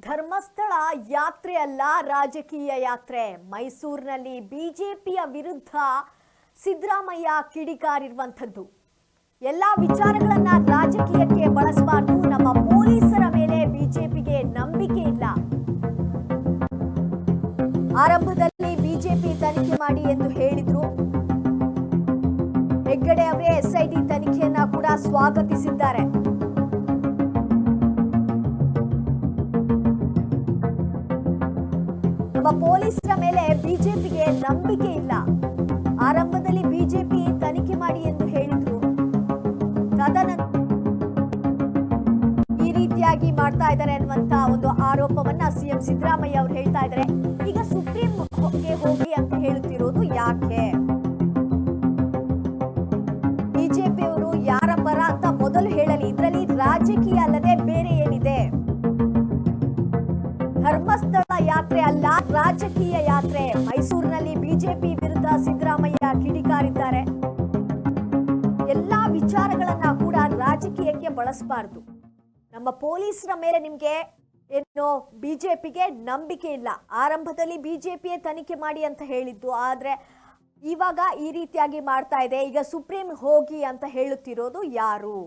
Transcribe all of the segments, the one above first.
ಧರ್ಮಸ್ಥಳ ಯಾತ್ರೆ ಅಲ್ಲ, ರಾಜಕೀಯ ಯಾತ್ರೆ. ಮೈಸೂರಿನಲ್ಲಿ ಬಿಜೆಪಿಯ ವಿರುದ್ಧ ಸಿದ್ದರಾಮಯ್ಯ ಕಿಡಿಕಾರಿರುವಂಥದ್ದು. ಎಲ್ಲ ವಿಚಾರಗಳನ್ನ ರಾಜಕೀಯಕ್ಕೆ ಬಳಸಬಾರದು. ನಮ್ಮ ಪೊಲೀಸರ ಮೇಲೆ ಬಿಜೆಪಿಗೆ ನಂಬಿಕೆ ಇಲ್ಲ. ಆರಂಭದಲ್ಲಿ ಬಿಜೆಪಿ ತನಿಖೆ ಮಾಡಿ ಎಂದು ಹೇಳಿದ್ರು. ಹೆಗ್ಗಡೆ ಅವರೇ ಎಸ್ಐಟಿ ತನಿಖೆಯನ್ನ ಕೂಡ ಸ್ವಾಗತಿಸಿದ್ದಾರೆ. ನಮ್ಮ ಪೊಲೀಸರ ಮೇಲೆ ಬಿಜೆಪಿಗೆ ನಂಬಿಕೆ ಇಲ್ಲ. ಆರಂಭದಲ್ಲಿ ಬಿಜೆಪಿ ತನಿಖೆ ಮಾಡಿ ಎಂದು ಹೇಳಿದ್ರು. ತದನಂತರ ಈ ರೀತಿಯಾಗಿ ಮಾಡ್ತಾ ಇದ್ದಾರೆ ಅನ್ನುವಂತ ಒಂದು ಆರೋಪವನ್ನ ಸಿಎಂ ಸಿದ್ದರಾಮಯ್ಯ ಅವರು ಹೇಳ್ತಾ ಇದ್ದಾರೆ. ಈಗ ಸುಪ್ರೀಂಗೆ ಹೋಗಿ ಅಂತ ಹೇಳುತ್ತಿರೋದು ಯಾಕೆ? ಬಿಜೆಪಿಯವರು ಯಾರ ಪರ ಅಂತ ಮೊದಲು ಹೇಳಲಿ. ಇದರಲ್ಲಿ ರಾಜಕೀಯ ಅಲ್ಲದೆ ಬೇರೆ ಏನಿದೆ? ಧರ್ಮಸ್ಥಳ ಯಾತ್ರೆ ಅಲ್ಲ, ರಾಜಕೀಯ ಯಾತ್ರೆ. ಮೈಸೂರಿನಲ್ಲಿ ಬಿಜೆಪಿ ವಿರುದ್ಧ ಸಿದ್ದರಾಮಯ್ಯ ಕಿಡಿಕಾರಿದ್ದಾರೆ. ಎಲ್ಲಾ ವಿಚಾರಗಳನ್ನ ಕೂಡ ರಾಜಕೀಯಕ್ಕೆ ಬಳಸಬಾರದು. ನಮ್ಮ ಪೊಲೀಸರ ಮೇಲೆ ನಿಮ್ಗೆ ಏನು ಬಿಜೆಪಿಗೆ ನಂಬಿಕೆ ಇಲ್ಲ. ಆರಂಭದಲ್ಲಿ ಬಿಜೆಪಿಯೇ ತನಿಖೆ ಮಾಡಿ ಅಂತ ಹೇಳಿದ್ದು, ಆದ್ರೆ ಇವಾಗ ಈ ರೀತಿಯಾಗಿ ಮಾಡ್ತಾ ಇದೆ. ಈಗ ಸುಪ್ರೀಂ ಹೋಗಿ ಅಂತ ಹೇಳುತ್ತಿರೋದು ಯಾರು?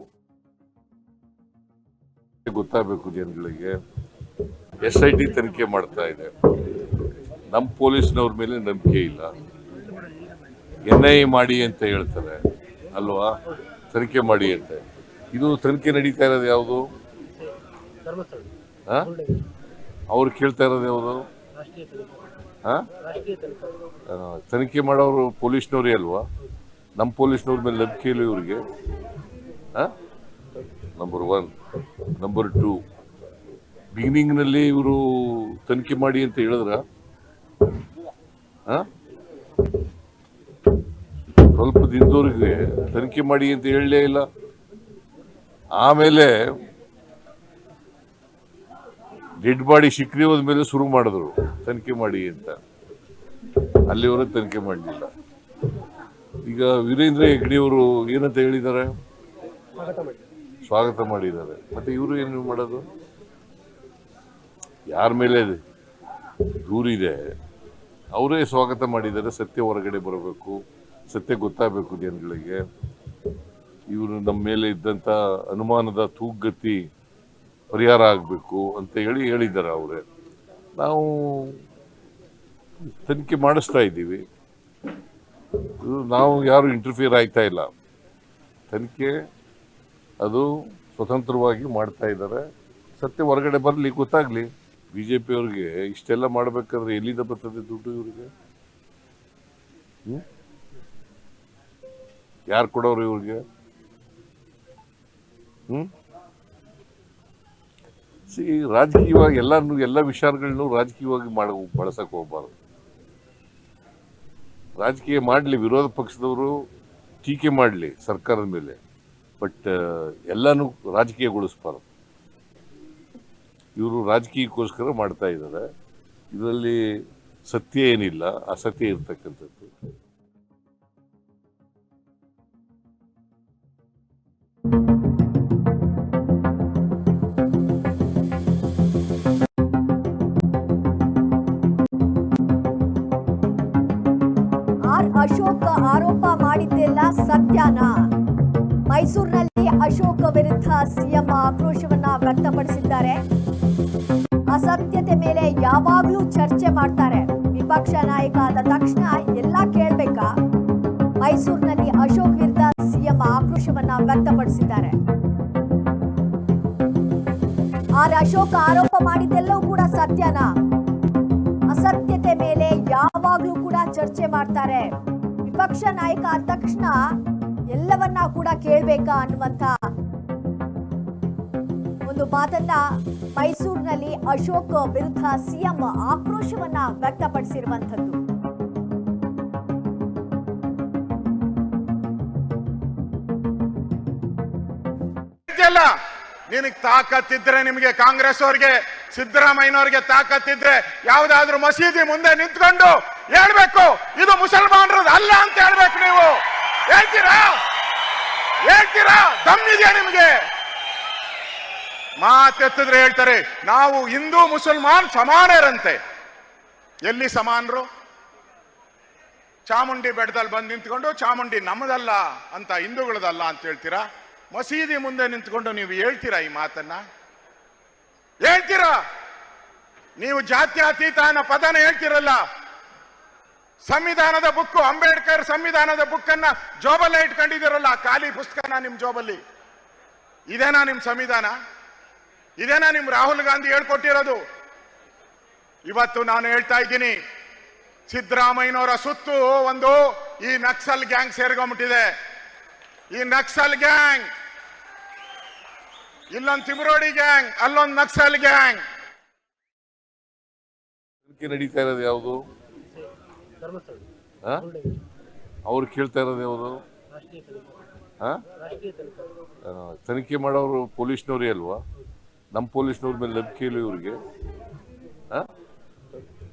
ಗೊತ್ತಾಗಬೇಕು ಜನಗಳಿಗೆ. ಎಸ್ಐಟಿ ತನಿಖೆ ಮಾಡ್ತಾ ಇದೆ. ನಮ್ಮ ಪೊಲೀಸ್ನವ್ರ ಮೇಲೆ ನಂಬಿಕೆ ಇಲ್ಲ. NIA ಮಾಡಿ ಅಂತ ಹೇಳ್ತಾರೆ ಅಲ್ವಾ? ತನಿಖೆ ಮಾಡಿ ಅಂತ. ಇದು ತನಿಖೆ ನಡೀತಾ ಇರೋದು ಯಾವುದು? ಅವ್ರು ಕೇಳ್ತಾ ಇರೋದು ಯಾವುದು? ತನಿಖೆ ಮಾಡೋರು ಪೊಲೀಸ್ನವ್ರೇ ಅಲ್ವಾ? ನಮ್ಮ ಪೊಲೀಸ್ನವ್ರ ಮೇಲೆ ನಂಬಿಕೆ ಇಲ್ಲ ಇವ್ರಿಗೆ. ನಂಬರ್ 1. ನಂಬರ್ 2, ಬಿಗಿನಿಂಗ್ನಲ್ಲಿ ಇವರು ತನಿಖೆ ಮಾಡಿ ಅಂತ ಹೇಳಿದ್ರ? ಸ್ವಲ್ಪ ದಿನದವರೆಗೆ ತನಿಖೆ ಮಾಡಿ ಅಂತ ಹೇಳಲೇ ಇಲ್ಲ. ಆಮೇಲೆ ಡೆಡ್ ಬಾಡಿ ಶಿಕ್ರಿ ಹೋದ್ಮೇಲೆ ಶುರು ಮಾಡಿದ್ರು ತನಿಖೆ ಮಾಡಿ ಅಂತ. ಅಲ್ಲಿವರೆಗೆ ತನಿಖೆ ಮಾಡಲಿಲ್ಲ. ಈಗ ವೀರೇಂದ್ರ ಹೆಗ್ಗಡೆ ಅವರು ಏನಂತ ಹೇಳಿದ್ದಾರೆ? ಸ್ವಾಗತ ಮಾಡಿದ್ದಾರೆ. ಮತ್ತೆ ಇವರು ಏನು ಮಾಡೋದು? ಯಾರ ಮೇಲೆ ದೂರಿದೆ ಅವರೇ ಸ್ವಾಗತ ಮಾಡಿದ್ದಾರೆ. ಸತ್ಯ ಹೊರಗಡೆ ಬರಬೇಕು, ಸತ್ಯ ಗೊತ್ತಾಗಬೇಕು ಜನಗಳಿಗೆ. ಇವರು ನಮ್ಮ ಮೇಲೆ ಇದ್ದಂಥ ಅನುಮಾನದ ತೂಗತಿ ಪರಿಹಾರ ಆಗಬೇಕು ಅಂತ ಹೇಳಿದ್ದಾರೆ ಅವರೇ. ನಾವು ತನಿಖೆ ಮಾಡಿಸ್ತಾ ಇದ್ದೀವಿ. ನಾವು ಯಾರು ಇಂಟರ್ಫಿಯರ್ ಆಗ್ತಾ ಇಲ್ಲ. ತನಿಖೆ ಅದು ಸ್ವತಂತ್ರವಾಗಿ ಮಾಡ್ತಾ ಇದ್ದಾರೆ. ಸತ್ಯ ಹೊರಗಡೆ ಬರಲಿ, ಗೊತ್ತಾಗ್ಲಿ. ಬಿಜೆಪಿ ಅವ್ರಿಗೆ ಇಷ್ಟೆಲ್ಲ ಮಾಡ್ಬೇಕಾದ್ರೆ ಎಲ್ಲಿಂದ ಬರ್ತದೆ ದುಡ್ಡು ಇವ್ರಿಗೆ? ಯಾರು ಕೊಡೋರು ಇವ್ರಿಗೆ? ರಾಜಕೀಯವಾಗಿ ಎಲ್ಲ ವಿಚಾರಗಳನ್ನು ರಾಜಕೀಯವಾಗಿ ಬಳಸಕ್ ಹೋಗ್ಬಾರ್ದು. ರಾಜಕೀಯ ಮಾಡಲಿ, ವಿರೋಧ ಪಕ್ಷದವರು ಟೀಕೆ ಮಾಡಲಿ ಸರ್ಕಾರದ ಮೇಲೆ, ಬಟ್ ಎಲ್ಲಾನು ರಾಜಕೀಯಗೊಳಿಸಬಾರ್ದು. ಇವರು ರಾಜಕೀಯಕ್ಕೋಸ್ಕರ ಮಾಡ್ತಾ ಇದ್ದಾರೆ. ಇದರಲ್ಲಿ ಸತ್ಯ ಏನಿಲ್ಲ, ಅಸತ್ಯ ಇರ್ತಕ್ಕಂಥದ್ದು. ಅಶೋಕ್ ಆರೋಪ ಮಾಡಿದ್ದೆಲ್ಲ ಸತ್ಯನಾ? ಮೈಸೂರಿನಲ್ಲಿ ಅಶೋಕ್ ವಿರುದ್ಧ ಸಿಎಂ ಆಕ್ರೋಶವನ್ನ ವ್ಯಕ್ತಪಡಿಸಿದ್ದಾರೆ. ಅಸತ್ಯತೆ ಮೇಲೆ ಯಾವಾಗ್ಲೂ ಚರ್ಚೆ ಮಾಡ್ತಾರೆ. ವಿಪಕ್ಷ ನಾಯಕ ಆದ ತಕ್ಷಣ ಎಲ್ಲ ಕೇಳ್ಬೇಕಾ? ಮೈಸೂರಿನಲ್ಲಿ ಅಶೋಕ್ ವಿರುದ್ಧ ಸಿಎಂ ಆಕ್ರೋಶವನ್ನ ವ್ಯಕ್ತಪಡಿಸಿದ್ದಾರೆ. ಅಶೋಕ್ ಆರೋಪ ಮಾಡಿದ್ದೆಲ್ಲವೂ ಕೂಡ ಸತ್ಯನಾ? ಅಸತ್ಯತೆ ಮೇಲೆ ಯಾವಾಗ್ಲೂ ಕೂಡ ಚರ್ಚೆ ಮಾಡ್ತಾರೆ. ವಿಪಕ್ಷ ನಾಯಕ ಆದ ತಕ್ಷಣ ಎಲ್ಲವನ್ನ ಕೂಡ ಕೇಳ್ಬೇಕಾ ಅನ್ನುವಂತ ಒಂದು ಮಾತನ್ನ ಮೈಸೂರಿನಲ್ಲಿ ಅಶೋಕ್ ವಿರುದ್ಧ ಸಿಎಂ ಆಕ್ರೋಶವನ್ನ ವ್ಯಕ್ತಪಡಿಸಿರುವಂತದ್ದು. ನಿನಗೆ ತಾಕತ್ತಿದ್ರೆ, ನಿಮಗೆ ಕಾಂಗ್ರೆಸ್ ಅವರಿಗೆ, ಸಿದ್ದರಾಮಯ್ಯನವರಿಗೆ ತಾಕತ್ತಿದ್ರೆ ಯಾವ್ದಾದ್ರು ಮಸೀದಿ ಮುಂದೆ ನಿಂತ್ಕೊಂಡು ಹೇಳ್ಬೇಕು, ಇದು ಮುಸಲ್ಮಾನರದ್ದು ಅಲ್ಲ ಅಂತ ಹೇಳ್ಬೇಕು. ನೀವು ಹೇಳ್ತೀರಾ? ದಮ್ಮಿದೆಯಾ ನಿಮಗೆ? ಮಾತೆತ್ತಿದ್ರೆ ಹೇಳ್ತಾರೆ ನಾವು ಹಿಂದೂ ಮುಸಲ್ಮಾನ್ ಸಮಾನರಂತೆ. ಎಲ್ಲಿ ಸಮಾನರು? ಚಾಮುಂಡಿ ಬೆಟ್ಟದಲ್ಲಿ ಬಂದು ನಿಂತ್ಕೊಂಡು ಚಾಮುಂಡಿ ನಮ್ಮದಲ್ಲ ಅಂತ, ಹಿಂದೂಗಳದಲ್ಲ ಅಂತ ಹೇಳ್ತೀರಾ? ಮಸೀದಿ ಮುಂದೆ ನಿಂತ್ಕೊಂಡು ನೀವು ಹೇಳ್ತೀರಾ ಈ ಮಾತನ್ನ? ಹೇಳ್ತೀರಾ? ನೀವು ಜಾತ್ಯತೀತ ಅನ್ನೋ ಪದನ ಹೇಳ್ತಿರಲ್ಲ. ಸಂವಿಧಾನದ ಬುಕ್, ಅಂಬೇಡ್ಕರ್ ಸಂವಿಧಾನದ ಬುಕ್ ಅನ್ನ ಜೋಬಲ್ಲೇ ಇಟ್ಕೊಂಡಿದ್ದೀರಲ್ಲ, ಖಾಲಿ ಪುಸ್ತಕನ ನಿಮ್ ಜೋಬಲ್ಲಿ. ಇದೇನಾ ನಿಮ್ ಸಂವಿಧಾನ? ಇದೇನಾ ನಿಮ್ ರಾಹುಲ್ ಗಾಂಧಿ ಹೇಳ್ಕೊಟ್ಟಿರೋದು? ಇವತ್ತು ನಾನು ಹೇಳ್ತಾ ಇದ್ದೀನಿ, ಸಿದ್ದರಾಮಯ್ಯನವರ ಸುತ್ತು ಒಂದು ಈ ನಕ್ಸಲ್ ಗ್ಯಾಂಗ್ ಸೇರ್ಕೊಂಡ್ಬಿಟ್ಟಿದೆ. ಈ ನಕ್ಸಲ್ ಗ್ಯಾಂಗ್, ಇಲ್ಲೊಂದು ತಿಮರೋಡಿ ಗ್ಯಾಂಗ್, ಅಲ್ಲೊಂದು ನಕ್ಸಲ್ ಗ್ಯಾಂಗ್. ನಡೀತಾ ಇರೋದು ಯಾವುದು? ಅವ್ರು ಕೇಳ್ತಾ ಇರೋದು ಯಾವುದು? ತನಿಖೆ ಮಾಡೋರು ಪೊಲೀಸ್ನವರೇ ಅಲ್ವಾ? ನಮ್ಮ ಪೊಲೀಸ್ನವ್ರ ಮೇಲೆ ನಂಬಿಕೆ ಇಲ್ಲ ಇವ್ರಿಗೆ.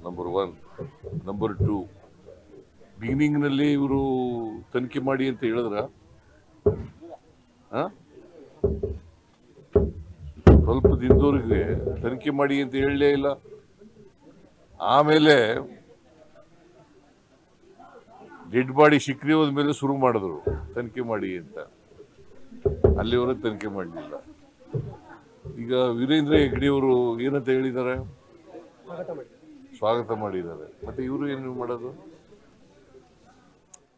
ನಂಬರ್ 1. ನಂಬರ್ 2, ಬಿಗಿನಿಂಗ್ನಲ್ಲಿ ಇವರು ತನಿಖೆ ಮಾಡಿ ಅಂತ ಹೇಳಿದ್ರ? ಸ್ವಲ್ಪ ದಿನದವರೆಗೆ ತನಿಖೆ ಮಾಡಿ ಅಂತ ಹೇಳಲೇ ಇಲ್ಲ. ಆಮೇಲೆ ಡೆಡ್ ಬಾಡಿ ಶಿಕ್ರಿ ಹೋದ ಮೇಲೆ ಶುರು ಮಾಡಿದ್ರು ತನಿಖೆ ಮಾಡಿ ಅಂತ. ಅಲ್ಲಿವರೆಗೆ ತನಿಖೆ ಮಾಡಲಿಲ್ಲ. ಈಗ ವೀರೇಂದ್ರ ಹೆಗ್ಗಡೆಯವರು ಏನಂತ ಹೇಳಿದ್ದಾರೆ? ಸ್ವಾಗತ ಮಾಡಿದ್ದಾರೆ. ಮತ್ತೆ ಇವರು ಏನು ಮಾಡೋದು?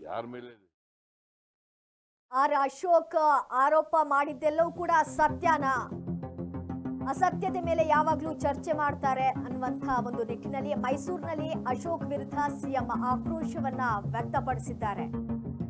ಯಾರ ಮೇಲೆ? ಆರ್ ಅಶೋಕ್ ಆರೋಪ ಮಾಡಿದ್ದೆಲ್ಲವೂ ಕೂಡ ಸತ್ಯನಾ? ಅಸತ್ಯದ ಮೇಲೆ ಯಾವಾಗ್ಲೂ ಚರ್ಚೆ ಮಾಡ್ತಾರೆ ಅನ್ನುವಂತಹ ಒಂದು ನಿಟ್ಟಿನಲ್ಲಿ ಮೈಸೂರಿನಲ್ಲಿ ಅಶೋಕ್ ವಿರುದ್ಧ ಸಿಎಂ ಆಕ್ರೋಶವನ್ನ ವ್ಯಕ್ತಪಡಿಸಿದ್ದಾರೆ.